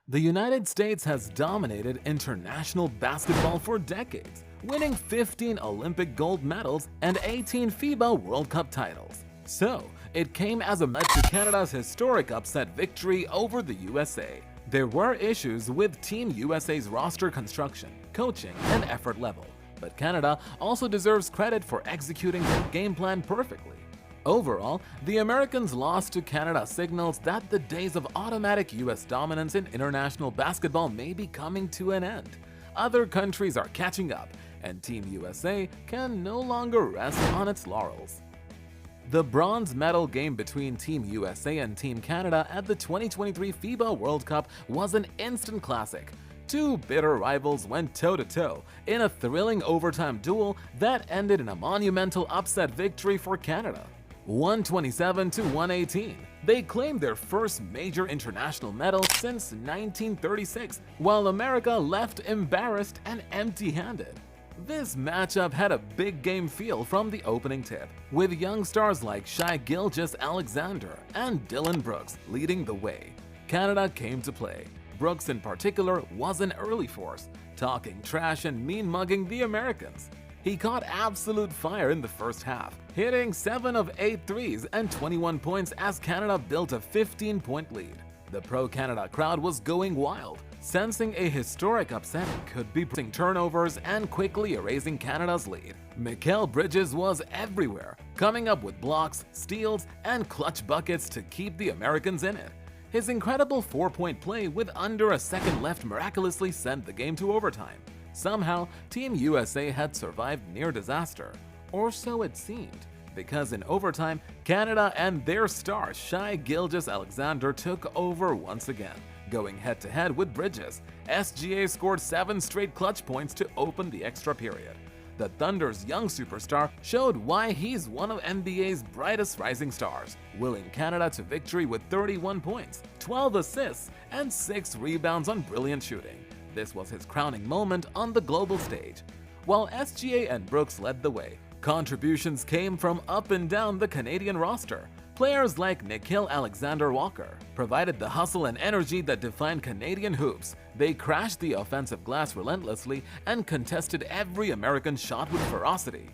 The United States has dominated international basketball for decades, winning 15 Olympic gold medals and 18 FIBA World Cup titles. So, it came as a match to Canada's historic upset victory over the USA. There were issues with Team USA's roster construction, coaching, and effort level, but Canada also deserves credit for executing their game plan perfectly. Overall, the Americans' loss to Canada signals that the days of automatic US dominance in international basketball may be coming to an end. Other countries are catching up, and Team USA can no longer rest on its laurels. The bronze medal game between Team USA and Team Canada at the 2023 FIBA World Cup was an instant classic. Two bitter rivals went toe-to-toe in a thrilling overtime duel that ended in a monumental upset victory for Canada. 127-118. They claimed their first major international medal since 1936, while America left embarrassed and empty-handed. This matchup had a big game feel from the opening tip, with young stars like Shai Gilgeous-Alexander and Dillon Brooks leading the way. Canada came to play. Brooks in particular was an early force, talking trash and mean-mugging the Americans. He caught absolute fire in the first half, hitting 7 of 8 threes and 21 points as Canada built a 15-point lead. The pro-Canada crowd was going wild, sensing a historic upset could be bringing turnovers and quickly erasing Canada's lead. Mikal Bridges was everywhere, coming up with blocks, steals, and clutch buckets to keep the Americans in it. His incredible 4-point play with under a second left miraculously sent the game to overtime. Somehow, Team USA had survived near disaster, or so it seemed, because in overtime, Canada and their star Shai Gilgeous-Alexander took over once again. Going head-to-head with Bridges, SGA scored 7 straight clutch points to open the extra period. The Thunder's young superstar showed why he's one of NBA's brightest rising stars, willing Canada to victory with 31 points, 12 assists, and 6 rebounds on brilliant shooting. This was his crowning moment on the global stage. While SGA and Brooks led the way, contributions came from up and down the Canadian roster. Players like Nickeil Alexander-Walker provided the hustle and energy that defined Canadian hoops. They crashed the offensive glass relentlessly and contested every American shot with ferocity.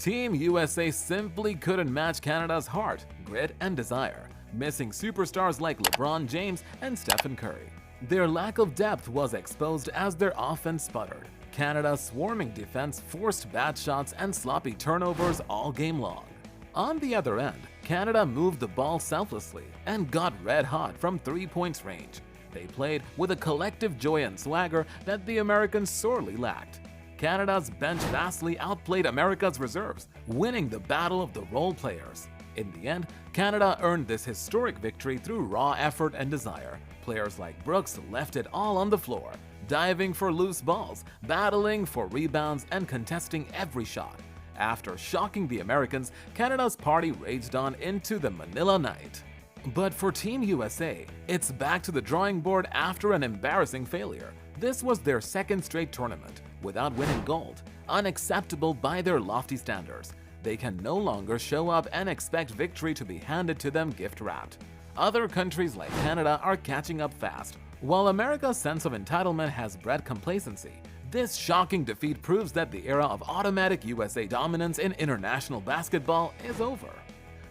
Team USA simply couldn't match Canada's heart, grit, and desire, missing superstars like LeBron James and Stephen Curry. Their lack of depth was exposed as their offense sputtered. Canada's swarming defense forced bad shots and sloppy turnovers all game long. On the other end, Canada moved the ball selflessly and got red-hot from 3-point range. They played with a collective joy and swagger that the Americans sorely lacked. Canada's bench vastly outplayed America's reserves, winning the battle of the role players. In the end, Canada earned this historic victory through raw effort and desire. Players like Brooks left it all on the floor, diving for loose balls, battling for rebounds, and contesting every shot. After shocking the Americans, Canada's party raged on into the Manila night. But for Team USA, it's back to the drawing board after an embarrassing failure. This was their second straight tournament without winning gold, unacceptable by their lofty standards. They can no longer show up and expect victory to be handed to them gift-wrapped. Other countries like Canada are catching up fast. While America's sense of entitlement has bred complacency, this shocking defeat proves that the era of automatic USA dominance in international basketball is over.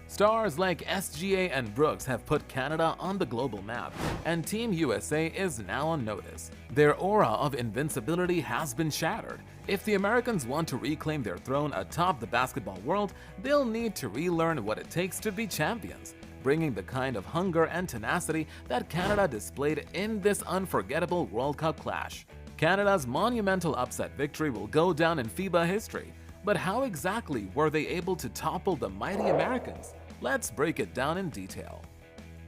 Stars like SGA and Brooks have put Canada on the global map, and Team USA is now on notice. Their aura of invincibility has been shattered. If the Americans want to reclaim their throne atop the basketball world, they'll need to relearn what it takes to be champions, bringing the kind of hunger and tenacity that Canada displayed in this unforgettable World Cup clash. Canada's monumental upset victory will go down in FIBA history. But how exactly were they able to topple the mighty Americans? Let's break it down in detail.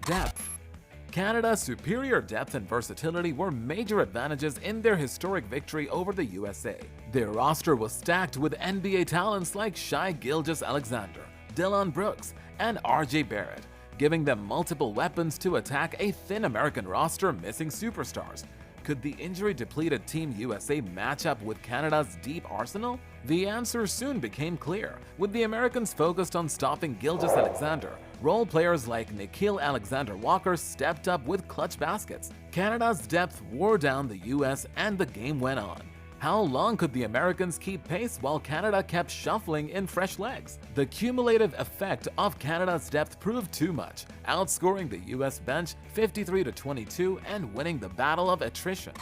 Depth. Canada's superior depth and versatility were major advantages in their historic victory over the USA. Their roster was stacked with NBA talents like Shai Gilgeous-Alexander, Dillon Brooks, and RJ Barrett, giving them multiple weapons to attack a thin American roster missing superstars. Could the injury-depleted Team USA match up with Canada's deep arsenal? The answer soon became clear, with the Americans focused on stopping Gilgeous-Alexander, Role players like Nikhil Alexander-Walker stepped up with clutch baskets. Canada's depth wore down the US and the game went on. How long could the Americans keep pace while Canada kept shuffling in fresh legs? The cumulative effect of Canada's depth proved too much, outscoring the US bench 53-22 and winning the battle of attrition.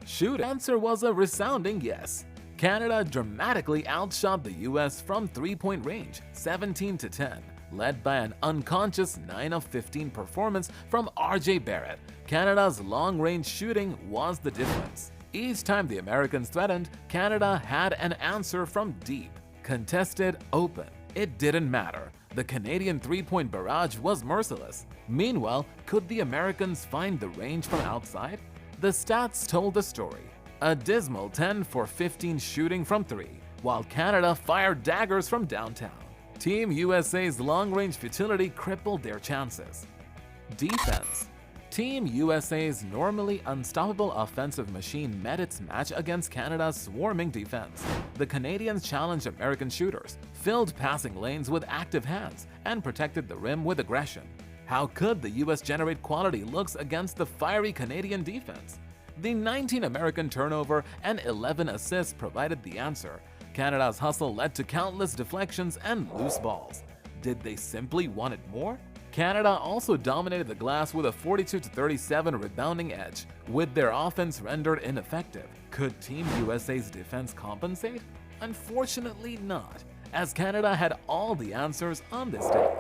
Shooting. The answer was a resounding yes. Canada dramatically outshot the US from three-point range, 17-10, led by an unconscious 9 of 15 performance from RJ Barrett. Canada's long-range shooting was the difference. Each time the Americans threatened, Canada had an answer from deep. Contested, open. It didn't matter. The Canadian three-point barrage was merciless. Meanwhile, could the Americans find the range from outside? The stats told the story. A dismal 10 for 15 shooting from three, while Canada fired daggers from downtown. Team USA's long-range futility crippled their chances. Defense. Team USA's normally unstoppable offensive machine met its match against Canada's swarming defense. The Canadians challenged American shooters, filled passing lanes with active hands, and protected the rim with aggression. How could the US generate quality looks against the fiery Canadian defense? The 19 American turnover and 11 assists provided the answer. Canada's hustle led to countless deflections and loose balls. Did they simply want it more? Canada also dominated the glass with a 42-37 rebounding edge, with their offense rendered ineffective. Could Team USA's defense compensate? Unfortunately not, as Canada had all the answers on this day.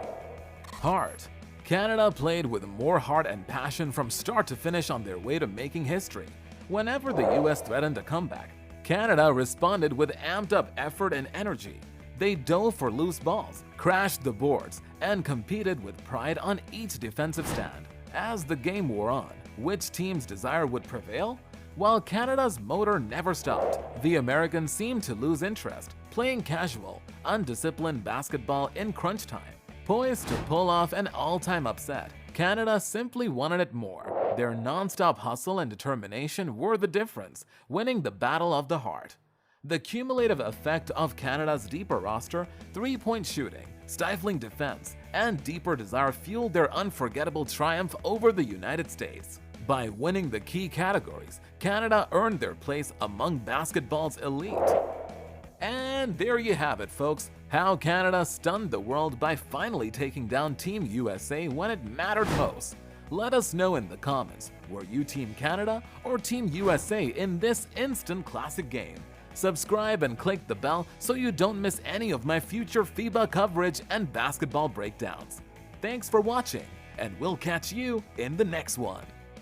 Heart. Canada played with more heart and passion from start to finish on their way to making history. Whenever the US threatened a comeback, Canada responded with amped-up effort and energy. They dove for loose balls, crashed the boards, and competed with pride on each defensive stand. As the game wore on, which team's desire would prevail? While Canada's motor never stopped, the Americans seemed to lose interest, playing casual, undisciplined basketball in crunch time. Poised to pull off an all-time upset, Canada simply wanted it more. Their non-stop hustle and determination were the difference, winning the battle of the heart. The cumulative effect of Canada's deeper roster, three-point shooting, stifling defense, and deeper desire fueled their unforgettable triumph over the United States. By winning the key categories, Canada earned their place among basketball's elite. And there you have it, folks, how Canada stunned the world by finally taking down Team USA when it mattered most. Let us know in the comments, were you Team Canada or Team USA in this instant classic game? Subscribe and click the bell so you don't miss any of my future FIBA coverage and basketball breakdowns. Thanks for watching, and we'll catch you in the next one.